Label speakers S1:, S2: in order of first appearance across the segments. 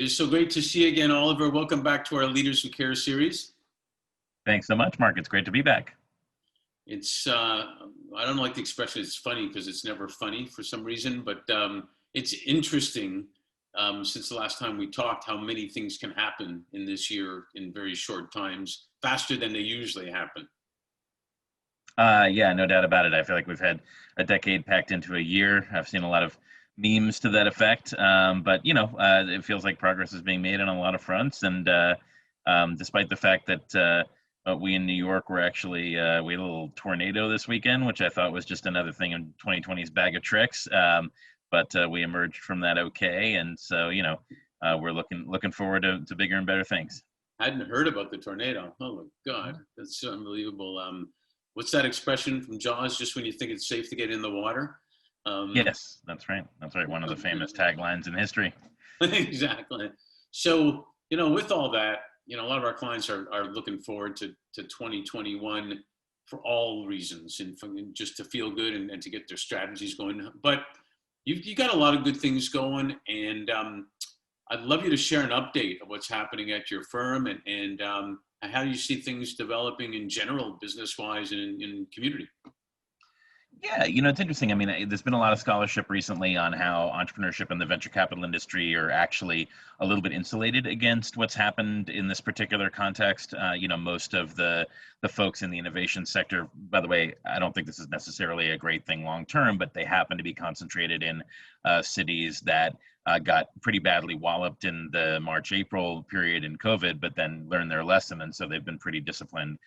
S1: is so great to see you again, Oliver. Welcome back to our Leaders Who Care series.
S2: Thanks so much, Mark. It's great to be back.
S1: I don't like the expression it's funny because it's never funny for some reason, but it's interesting since the last time we talked how many things can happen in this year in very short times, faster than they usually happen.
S2: Yeah, no doubt about it. I feel like we've had a decade packed into a year. I've seen a lot of memes to that effect, but it feels like progress is being made on a lot of fronts. And despite the fact that we in New York were actually we had a little tornado this weekend, which I thought was just another thing in 2020's bag of tricks. But we emerged from that okay, and so we're looking forward to bigger and better things.
S1: I hadn't heard about the tornado. Oh my God, that's unbelievable. What's that expression from Jaws? Just when you think it's safe to get in the water.
S2: Yes, that's right. That's right. One of the famous taglines in history.
S1: Exactly. So, with all that, a lot of our clients are looking forward to 2021 for all reasons and just to feel good and to get their strategies going. But you got a lot of good things going, and I'd love you to share an update of what's happening at your firm and how you see things developing in general, business-wise and in community.
S2: Yeah, it's interesting. I mean, there's been a lot of scholarship recently on how entrepreneurship and the venture capital industry are actually a little bit insulated against what's happened in this particular context. Most of the folks in the innovation sector, by the way, I don't think this is necessarily a great thing long term, but they happen to be concentrated in cities that got pretty badly walloped in the March-April period in COVID, but then learned their lesson, and so they've been pretty disciplined.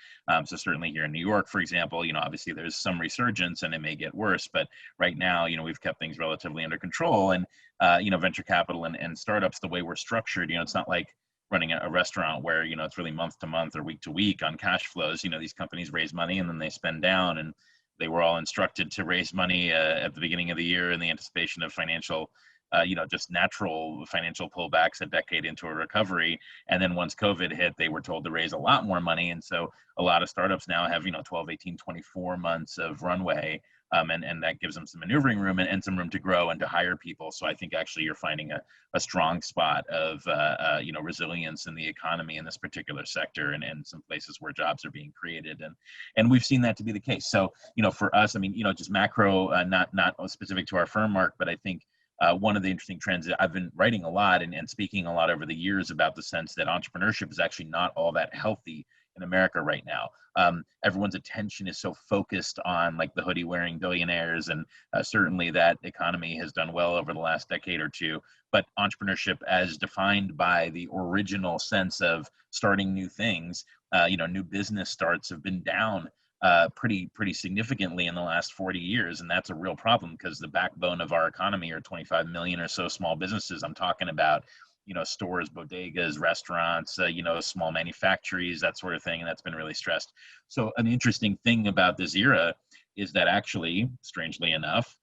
S2: So certainly here in New York, for example, obviously there's some resurgence and it may get worse, but right now, we've kept things relatively under control. And venture capital and startups, the way we're structured, it's not like running a restaurant where it's really month to month or week to week on cash flows. These companies raise money and then they spend down, and they were all instructed to raise money at the beginning of the year in the anticipation of financial just natural financial pullbacks a decade into a recovery. And then once COVID hit, they were told to raise a lot more money. And so a lot of startups now have, 12, 18, 24 months of runway. And that gives them some maneuvering room and some room to grow and to hire people. So I think actually you're finding a strong spot of, resilience in the economy in this particular sector and some places where jobs are being created. And we've seen that to be the case. So, for us, I mean, just macro, not specific to our firm, Mark, but I think one of the interesting trends that I've been writing a lot and speaking a lot over the years about the sense that entrepreneurship is actually not all that healthy in America right now. Everyone's attention is so focused on like the hoodie wearing billionaires, and certainly that economy has done well over the last decade or two. But entrepreneurship, as defined by the original sense of starting new things, new business starts have been down pretty significantly in the last 40 years. And that's a real problem because the backbone of our economy are 25 million or so small businesses. I'm talking about, stores, bodegas, restaurants, small manufactories, that sort of thing. And that's been really stressed. So an interesting thing about this era is that actually, strangely enough,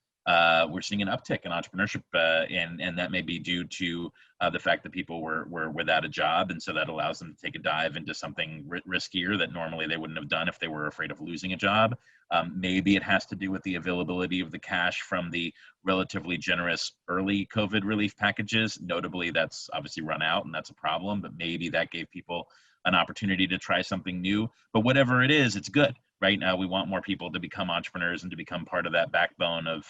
S2: we're seeing an uptick in entrepreneurship, and that may be due to the fact that people were without a job, and so that allows them to take a dive into something riskier that normally they wouldn't have done if they were afraid of losing a job. Maybe it has to do with the availability of the cash from the relatively generous early COVID relief packages. Notably, that's obviously run out, and that's a problem, but maybe that gave people an opportunity to try something new. But whatever it is, it's good. Right now, we want more people to become entrepreneurs and to become part of that backbone of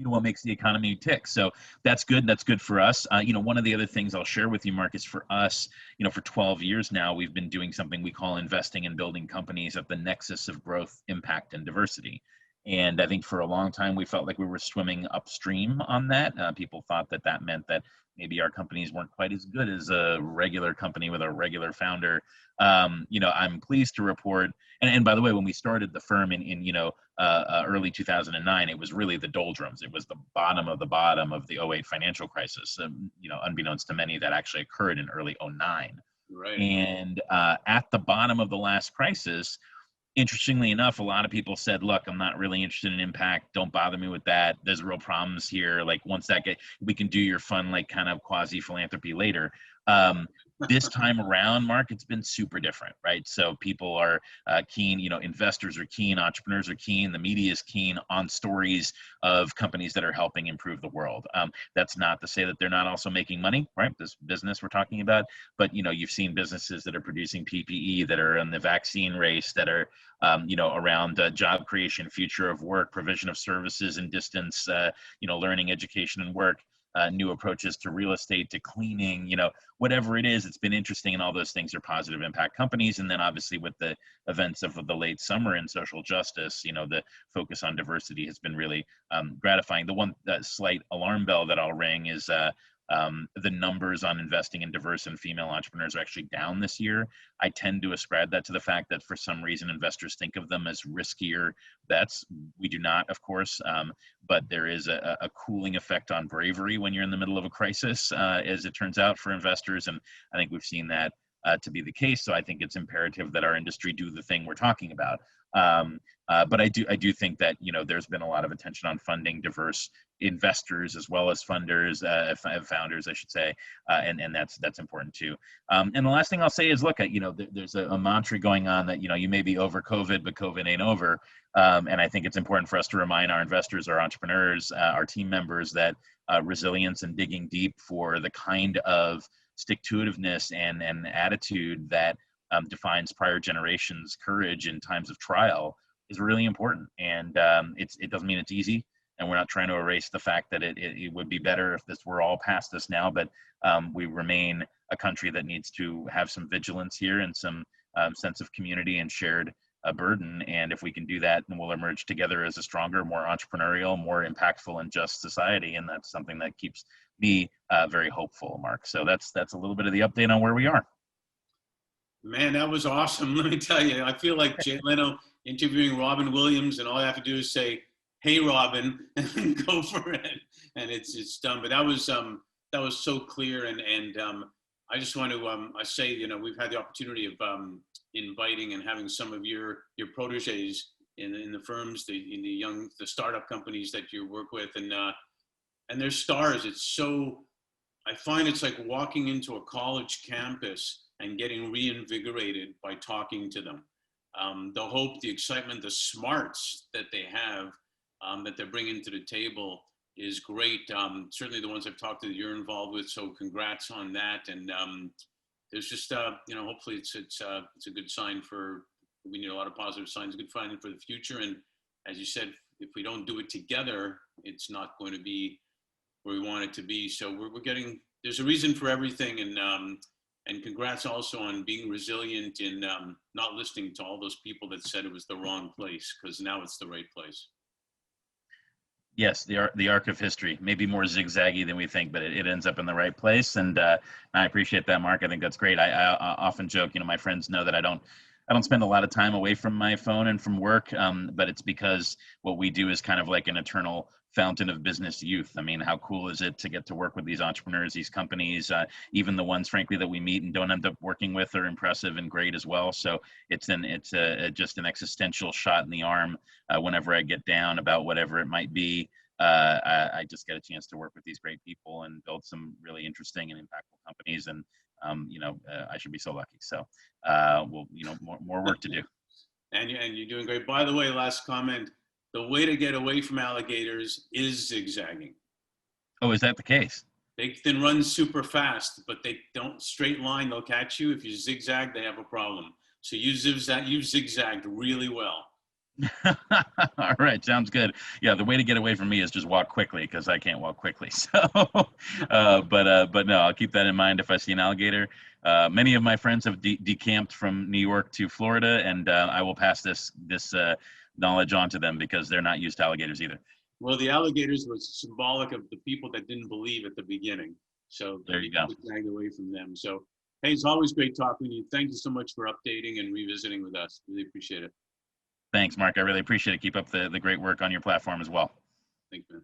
S2: what makes the economy tick. So that's good. That's good for us. One of the other things I'll share with you, Mark, is for us, for 12 years now, we've been doing something we call investing in building companies at the nexus of growth, impact, and diversity. And I think for a long time, we felt like we were swimming upstream on that. People thought that meant that maybe our companies weren't quite as good as a regular company with a regular founder. I'm pleased to report, and by the way, when we started the firm in early 2009, it was really the doldrums. It was the bottom of the '08 financial crisis, unbeknownst to many, that actually occurred in early '09.
S1: Right.
S2: And at the bottom of the last crisis, interestingly enough, a lot of people said, look, I'm not really interested in impact. Don't bother me with that. There's real problems here. Like once we can do your fun, like kind of quasi philanthropy later. This time around, Mark, it's been super different, right? So people are keen, investors are keen, entrepreneurs are keen, the media is keen on stories of companies that are helping improve the world. That's not to say that they're not also making money, right? This business we're talking about, but you've seen businesses that are producing PPE, that are in the vaccine race, that are around job creation, future of work, provision of services and distance, learning, education, and work. New approaches to real estate, to cleaning, whatever it is, it's been interesting, and all those things are positive impact companies. And then obviously with the events of the late summer in social justice, the focus on diversity has been really gratifying. The one slight alarm bell that I'll ring is the numbers on investing in diverse and female entrepreneurs are actually down this year. I tend to ascribe that to the fact that for some reason investors think of them as riskier bets. We do not, of course, but there is a cooling effect on bravery when you're in the middle of a crisis, as it turns out, for investors. And I think we've seen that to be the case. So I think it's imperative that our industry do the thing we're talking about. But I do think that there's been a lot of attention on funding diverse investors as well as funders, founders, I should say, and that's important too. And the last thing I'll say is, look, there's a mantra going on that you may be over COVID, but COVID ain't over. And I think it's important for us to remind our investors, our entrepreneurs, our team members that resilience and digging deep for the kind of stick-to-itiveness and attitude that defines prior generations' courage in times of trial is really important. And it doesn't mean it's easy, and we're not trying to erase the fact that it would be better if we're all past this now, but we remain a country that needs to have some vigilance here and some sense of community and shared burden. And if we can do that, then we'll emerge together as a stronger, more entrepreneurial, more impactful and just society. And that's something that keeps me very hopeful, Mark. So that's a little bit of the update on where we are.
S1: Man, that was awesome. Let me tell you, I feel like Jay Leno interviewing Robin Williams, and all I have to do is say, "Hey, Robin," and go for it, and it's done. But that was so clear, and I just want to I say, we've had the opportunity of inviting and having some of your proteges in the firms, the startup companies that you work with, and they're stars. It's so, I find it's like walking into a college campus and getting reinvigorated by talking to them. The hope, the excitement, the smarts that they have, that they're bringing to the table is great. Certainly the ones I've talked to that you're involved with, so congrats on that. And there's just, hopefully it's a good sign we need a lot of positive signs, a good sign for the future. And as you said, if we don't do it together, it's not going to be where we want it to be. So we're getting, there's a reason for everything. And congrats also on being resilient in not listening to all those people that said it was the wrong place, because now it's the right place.
S2: Yes, the arc of history, maybe more zigzaggy than we think, but it ends up in the right place. And I appreciate that, Mark. I think that's great. I often joke, my friends know that I don't spend a lot of time away from my phone and from work, but it's because what we do is kind of like an eternal fountain of business youth. I mean, how cool is it to get to work with these entrepreneurs, these companies, even the ones, frankly, that we meet and don't end up working with are impressive and great as well. So it's just an existential shot in the arm whenever I get down about whatever it might be. I just get a chance to work with these great people and build some really interesting and impactful companies. And I should be so lucky. So more work to do.
S1: And you're doing great. By the way, last comment. The way to get away from alligators is zigzagging.
S2: Oh, is that the case?
S1: They can run super fast, but they don't straight line. They'll catch you. If you zigzag, they have a problem. So you zigzagged really well.
S2: All right, sounds good. Yeah, the way to get away from me is just walk quickly, because I can't walk quickly. So, but no, I'll keep that in mind if I see an alligator. Many of my friends have decamped from New York to Florida, and I will pass this knowledge on to them, because they're not used to alligators either.
S1: Well, the alligators was symbolic of the people that didn't believe at the beginning. So
S2: there you go.
S1: Zigzagged away from them. So, hey, it's always great talking to you. Thank you so much for updating and revisiting with us. Really appreciate it.
S2: Thanks, Mark. I really appreciate it. Keep up the great work on your platform as well.
S1: Thanks, man.